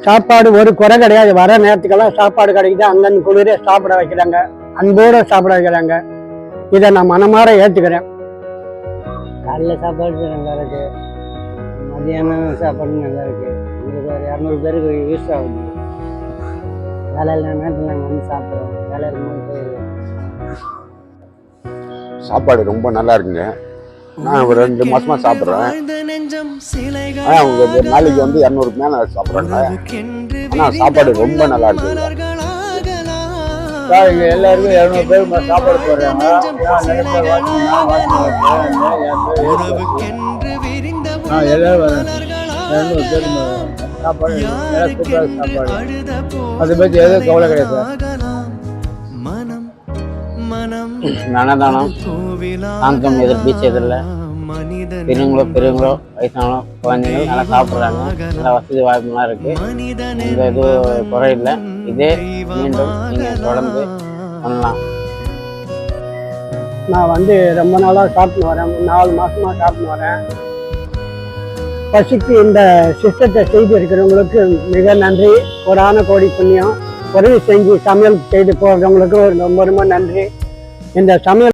சாப்பாடு ஒரு குறை கிடையாது. வர நேரத்துக்கெல்லாம் சாப்பாடு கிடைக்குது. அங்கன்னு குளிரே சாப்பிட வைக்கிறாங்க, அன்போடு சாப்பிட வைக்கிறாங்க. இதை நான் மனமாற ஏற்றுக்கிறேன். காலைல சாப்பாடு நல்லா இருக்கு, மதியானம் சாப்பாடு நல்லா இருக்கு. எங்களுக்கு ஒரு 200 பேருக்கு யூஸ் ஆகுது. வேலையில் நேரத்தில் நாங்கள் வந்து சாப்பிட்றோம். வேலையில் போய் சாப்பாடு ரொம்ப நல்லா இருக்குங்க. நான் ஒரு 2 மாசமா சாப்பிட்றேன். அவங்க ஒரு நாளைக்கு வந்து 200 மேலே சாப்பிட்றாங்க. ஆனால் சாப்பாடு ரொம்ப நல்லா இருக்கு. இங்கே எல்லாருக்கும் 200 பேருக்கு சாப்பாடு போடுறாங்க. எல்லாரும் வரேன். 200 பேர் சாப்பாடு சூப்பராக சாப்பாடு. அதை பற்றி எதுவும் கவலை கிடையாது. அன்னதானம் சாந்தம் எதிர் பீச் எதிரில் பெரியவங்களோ வயசானோ குழந்தைங்களோ நல்லா சாப்பிட்றாங்க. நல்லா வசதி வாய்ப்புலாம் இருக்கு. இந்த இது குறையில்லை. இதே மீண்டும் நீங்கள் தொடர்ந்து பண்ணலாம். நான் வந்து ரொம்ப நாளாக சாப்பிட்டு வரேன். 4 மாசமாக சாப்பிட்டு வரேன். பசிக்கு இந்த சிஸ்டத்தை செய்து இருக்கிறவங்களுக்கு மிக நன்றி. கோடான கோடி புண்ணியம். உதவி செஞ்சு சமையல் செய்து போகிறவங்களுக்கு ரொம்ப ரொம்ப நன்றி. இந்த சமையல்